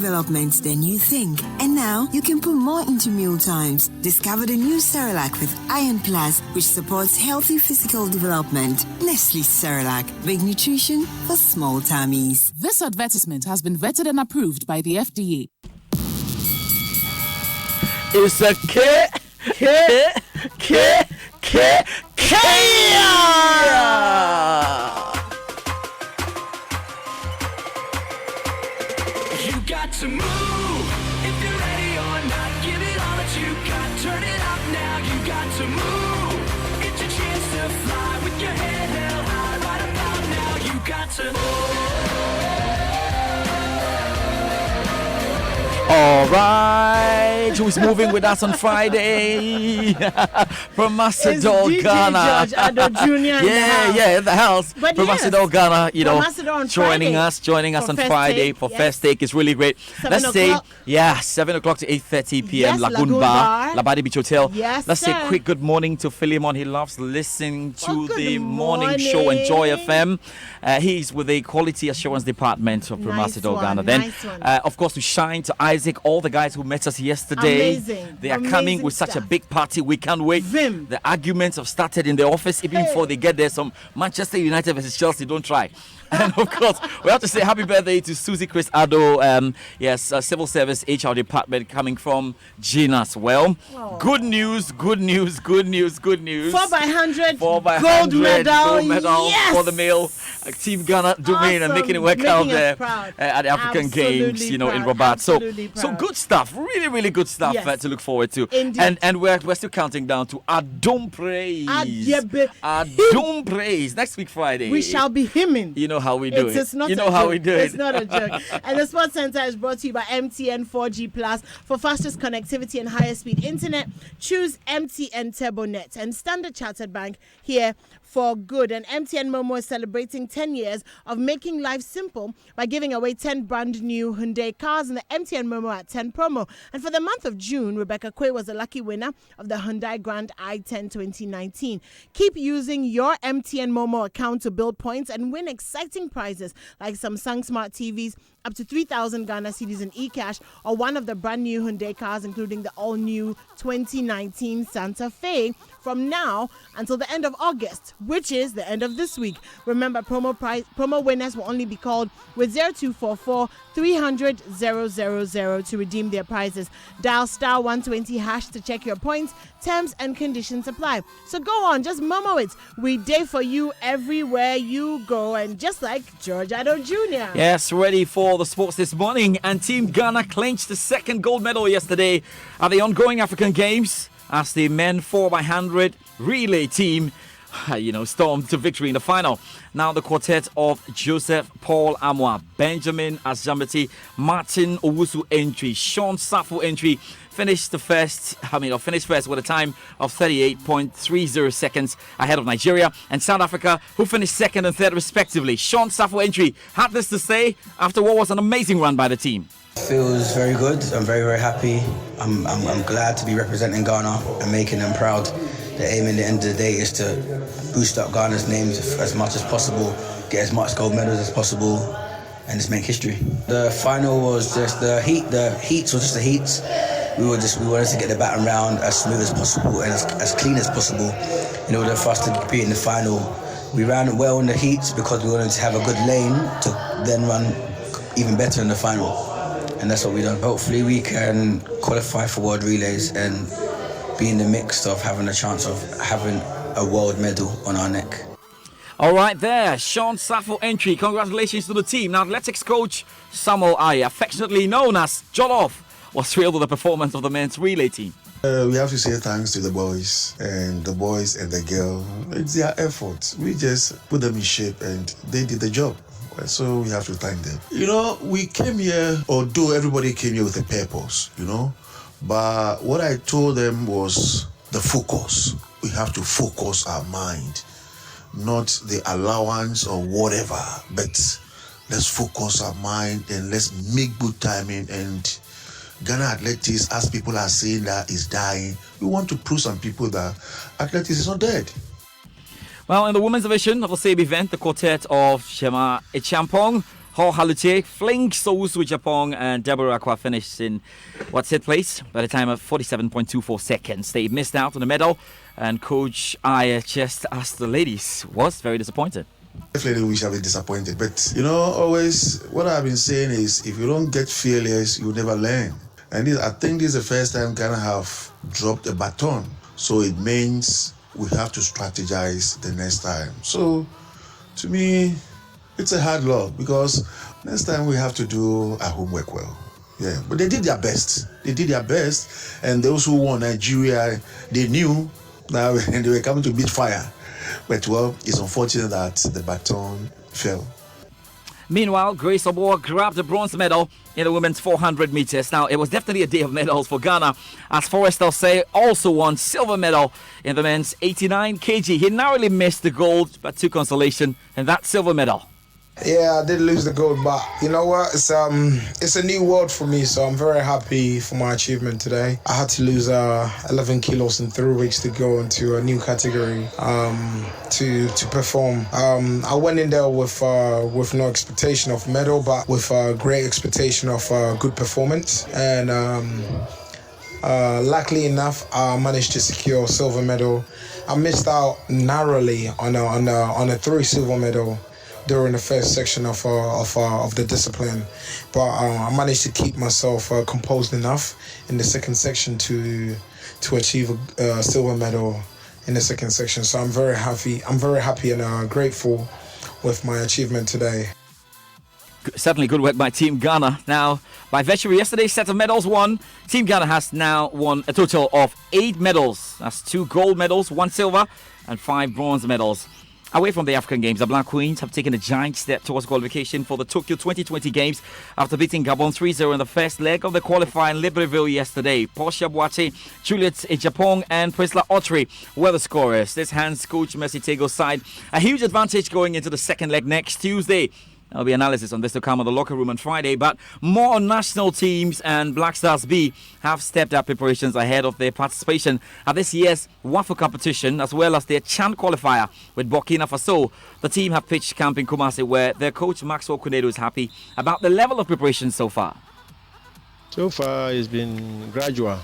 development than you think. And now you can put more into meal times. Discover the new Cerelac with Iron Plus, which supports healthy physical development. Nestle Cerelac, big nutrition for small tummies. This advertisement has been vetted and approved by the FDA. It's a Kenya! You got to move if you're ready or not. Give it all that you got. Turn it up now. You got to move. It's your chance to fly with your head held high. Right about now. You got to move. All right, who's moving with us on Friday? From Macedon, Ghana. George Ado Jr. in the house. But from yes, Macedon, Ghana, Macedon joining us on Friday for First Take is really great. 7 o'clock. 7 o'clock to 8:30 p.m. Yes, Lagoon Lagoon Bar, Bar. Labadi Beach Hotel. Yes, Let's say sir. quick good morning to Philemon. He loves listening to good the morning show on Joy FM. He's with the Quality Assurance Department of Macedon, Ghana. Then, nice one. of course, to shine to Isaac, all the guys who met us yesterday. Amazing. They are Amazing coming with such a stuff. big party. We can't wait. Vim. The arguments have started in the office even before they get there. Some Manchester United versus Chelsea. Don't try. And of course, we have to say happy birthday to Susie Chris Ado. Civil Service HR Department coming from Gina as well. Oh. Good news. 4x100 4 by gold 100 medal. gold medal Yes! for the male Team Ghana domain and Awesome. making it work Making out us there proud. at the African Absolutely Games, in proud. Rabat. So Absolutely good stuff. Really, really good stuff Yes. to look forward to. Indeed. And we're still counting down to Adom Praise. Adebe- Adom Praise next week Friday. We shall be hymning. You know how we do it. It's not you a know how joke. we do It's it. not a joke. And the Sports Center is brought to you by MTN 4G Plus. For fastest connectivity and higher speed internet, choose MTN TurboNet. And Standard Chartered Bank here for good. And MTN Momo is celebrating 10 years of making life simple by giving away 10 brand new Hyundai cars in the MTN Momo at 10 promo. And for the month of June, Rebecca Quay was the lucky winner of the Hyundai Grand i10 2019. Keep using your MTN Momo account to build points and win exciting prizes like Samsung Smart TVs, up to 3,000 Ghana cedis in eCash, or one of the brand new Hyundai cars, including the all-new 2019 Santa Fe, from now until the end of August, which is the end of this week. Remember, promo winners will only be called with 0244 300 000 to redeem their prizes. Dial star 120 hash to check your points. Terms and conditions apply. So go on, just Momo it. We day for you everywhere you go, and just like George Ado Jr. Yes, ready for the sports this morning. And Team Ghana clinched the second gold medal yesterday at the ongoing African Games as the men 4x100 relay team stormed to victory in the final. Now the quartet of Joseph Paul Amwa, Benjamin Azambati, Martin Owusu entry, Sean Safo entry finished first with a time of 38.30 seconds ahead of Nigeria and South Africa, who finished second and third respectively. Sean Safo entry had this to say after what was an amazing run by the team. Feels very good. I'm very, very happy. I'm glad to be representing Ghana and making them proud. The aim in the end of the day is to boost up Ghana's names as much as possible, get as much gold medals as possible, and just make history. The final was just the heats were just the heats. We wanted to get the baton round as smooth as possible and as clean as possible in order for us to compete in the final. We ran well in the heats because we wanted to have a good lane to then run even better in the final. And that's what we done. Hopefully we can qualify for World Relays and be in the mix of having a chance of having a world medal on our neck. All right there, Sean Safo entry. Congratulations to the team. Now, Athletics coach Samuel Aye, affectionately known as Jollof, was thrilled with the performance of the men's relay team. We have to say thanks to the boys and the girl. It's their effort. We just put them in shape and they did the job. So we have to thank them. We came here, although everybody came here with a purpose, but what I told them was the focus. We have to focus our mind, not the allowance or whatever, but let's focus our mind and let's make good timing. And Ghana Athletics, as people are saying that is dying, we want to prove some people that athletics is not dead. Well, in the women's division of the same event, the quartet of Shema Echampong Ho Halute, Fling Sousu Japong, and Deborah Aqua finished in third place by the time of 47.24 seconds. They missed out on the medal, and Coach I just asked the ladies, was very disappointed. Definitely we shall be disappointed. But, always what I've been saying is if you don't get failures, you never learn. And I think this is the first time Ghana have dropped a baton. So it means we have to strategize the next time. So to me, it's a hard luck because next time we have to do our homework well. Yeah, but they did their best. And those who won Nigeria, they knew that they were coming to beat fire. But, it's unfortunate that the baton fell. Meanwhile, Grace Oboa grabbed the bronze medal in the women's 400 meters. Now, it was definitely a day of medals for Ghana, as Forrest Elsay also won silver medal in the men's 89 kg. He narrowly missed the gold, but took consolation in that silver medal. Yeah, I did lose the gold, but you know what? It's a new world for me, so I'm very happy for my achievement today. I had to lose 11 kilos in 3 weeks to go into a new category to perform. I went in there with no expectation of medal, but with great expectation of good performance. And luckily enough, I managed to secure a silver medal. I missed out narrowly on a 3 silver medal during the first section of the discipline, but I managed to keep myself composed enough in the second section to achieve a silver medal in the second section. So I'm very happy and grateful with my achievement today. Certainly good work by Team Ghana. Now, by virtue of yesterday's set of medals won, Team Ghana has now won a total of 8 medals. That's 2 gold medals, 1 silver, and 5 bronze medals. Away from the African Games, the Black Queens have taken a giant step towards qualification for the Tokyo 2020 Games after beating Gabon 3-0 in the first leg of the qualifying Libreville yesterday. Portia Boate, Juliet Ejapong, and Priscilla Autry were the scorers. This hands Coach Mercy Tego's side a huge advantage going into the second leg next Tuesday. There'll be analysis on this to come on the locker room on Friday, but more on national teams, and Black Stars B have stepped up preparations ahead of their participation at this year's WAFU competition, as well as their CHAN qualifier with Burkina Faso. The team have pitched camp in Kumasi, where their coach Maxwell Kunedo is happy about the level of preparation so far. So far, it's been gradual,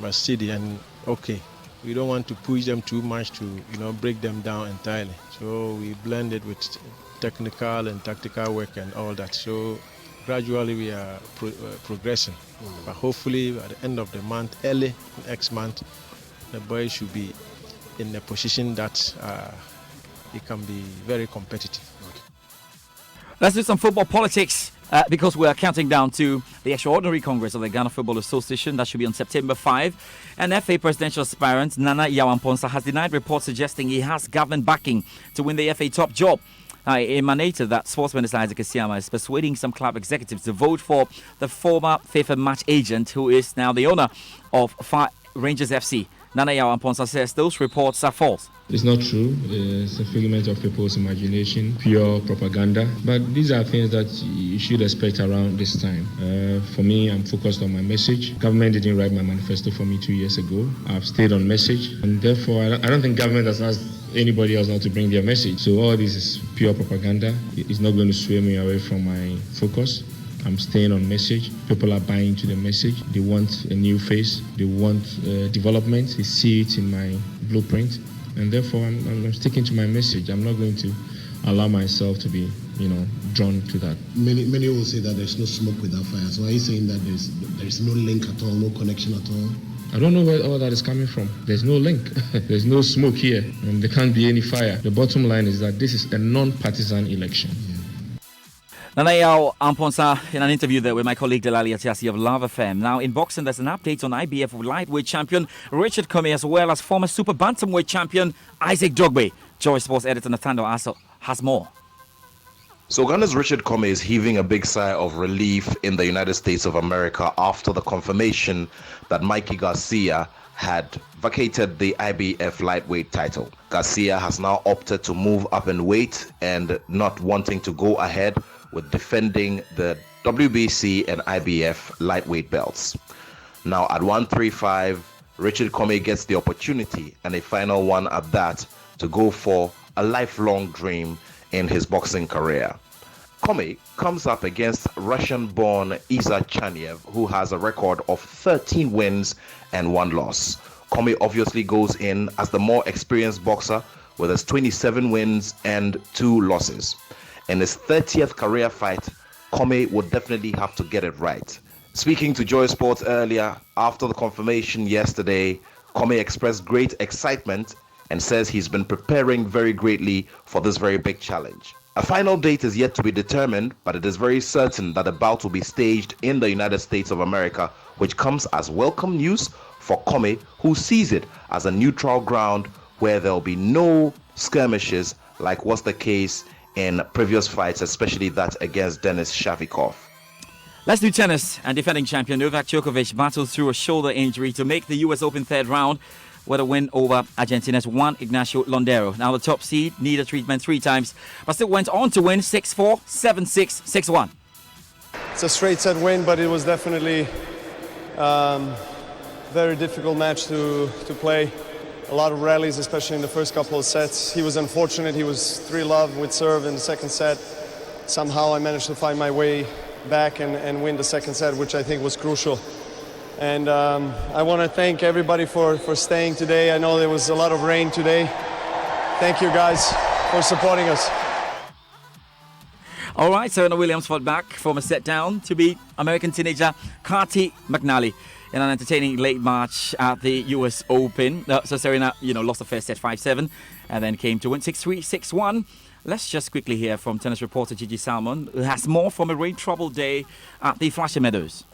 but steady and okay. We don't want to push them too much to, break them down entirely. So we blend it with technical and tactical work and all that. So gradually we are progressing. But hopefully at the end of the month, early next month, the boys should be in a position that it can be very competitive. Let's do some football politics. Because we are counting down to the extraordinary Congress of the Ghana Football Association. That should be on September 5. And FA presidential aspirant Nana Yawan-Ponsa has denied reports suggesting he has government backing to win the FA top job. It emanated that Sports Minister Isaac Asiama is persuading some club executives to vote for the former FIFA match agent, who is now the owner of Rangers FC. Nana Yawan-Ponsa says those reports are false. It's not true. It's a figment of people's imagination, pure propaganda. But these are things that you should expect around this time. For me, I'm focused on my message. Government didn't write my manifesto for me 2 years ago. I've stayed on message. And therefore, I don't think government has asked anybody else not to bring their message. So all this is pure propaganda. It's not going to sway me away from my focus. I'm staying on message. People are buying to the message. They want a new face. They want development. They see it in my blueprint. And therefore, I'm sticking to my message. I'm not going to allow myself to be, drawn to that. Many will say that there's no smoke without fire. So are you saying that there's no link at all, no connection at all? I don't know where all that is coming from. There's no link. There's no smoke here. And there can't be any fire. The bottom line is that this is a non-partisan election. Nana Yawan-Ponsa in an interview there with my colleague Delali Atiasi of Love FM. Now in boxing, there's an update on IBF lightweight champion Richard Comey, as well as former super bantamweight champion Isaac Dogbe. Joy Sports editor Nathaniel Asso has more. So Ghana's Richard Comey is heaving a big sigh of relief in the United States of America after the confirmation that Mikey Garcia had vacated the IBF lightweight title. Garcia has now opted to move up in weight and not wanting to go ahead with defending the WBC and IBF lightweight belts. Now at 135, Richard Comey gets the opportunity, and a final one at that, to go for a lifelong dream in his boxing career. Comey comes up against Russian-born Isa Chaniev, who has a record of 13 wins and 1 loss. Comey obviously goes in as the more experienced boxer with his 27 wins and 2 losses. In his 30th career fight, Comey would definitely have to get it right. Speaking to Joy Sports earlier, after the confirmation yesterday, Comey expressed great excitement and says he's been preparing very greatly for this very big challenge. A final date is yet to be determined, but it is very certain that the bout will be staged in the United States of America, which comes as welcome news for Comey, who sees it as a neutral ground where there will be no skirmishes like was the case in previous fights, especially that against Denis Shafikov. Let's do tennis. And defending champion Novak Djokovic battled through a shoulder injury to make the US Open third round with a win over Argentina's Juan Ignacio Londero. Now the top seed needed treatment 3 times, but still went on to win 6-4, 7-6, 6-1. It's a straight set win, but it was definitely very difficult match to play. A lot of rallies, especially in the first couple of sets. He was unfortunate. He was 3-love with serve in the second set. Somehow I managed to find my way back and win the second set, which I think was crucial. And I want to thank everybody for staying today. I know there was a lot of rain today. Thank you guys for supporting us. All right, Serena Williams fought back from a set down to beat American teenager Caty McNally in an entertaining late match at the US Open. So Serena, lost the first set 5-7 and then came to win 6-3, 6-1. Let's just quickly hear from tennis reporter Gigi Salmon, who has more from a rain-troubled day at the Flushing Meadows.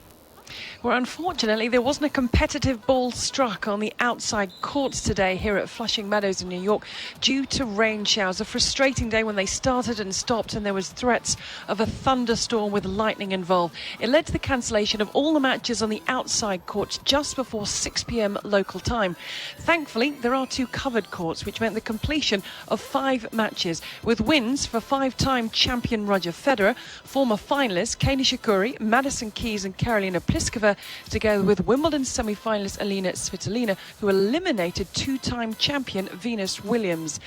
Well, unfortunately, there wasn't a competitive ball struck on the outside courts today here at Flushing Meadows in New York due to rain showers. A frustrating day when they started and stopped, and there was threats of a thunderstorm with lightning involved. It led to the cancellation of all the matches on the outside courts just before 6 p.m. local time. Thankfully, there are 2 covered courts, which meant the completion of 5 matches, with wins for 5-time champion Roger Federer, former finalists Kei Nishikori, Madison Keys and Karolina Pliskova, together with Wimbledon semi-finalist Alina Svitolina, who eliminated 2-time champion Venus Williams.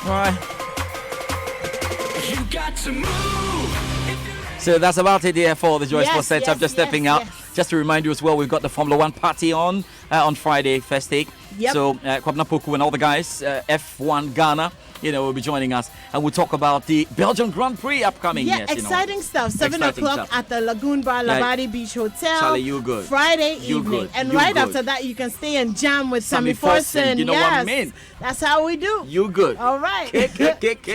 Right. You got to move. So that's about it here for the Joy Sports setup. Yes, Just stepping out. Just to remind you as well, we've got the Formula 1 party on Friday, first take. Yep. So Kwabena Poku and all the guys, F1 Ghana, will be joining us. And we'll talk about the Belgian Grand Prix upcoming. Yeah, yes, exciting stuff. 7 Exciting o'clock stuff. at the Lagoon Bar Labadi Beach Hotel. Charlie, you good. Friday You evening. good. And You right good. after that, you can stay and jam with Sammy Sammy Forson. You know what I mean? That's how we do. You good. All right. K-ya.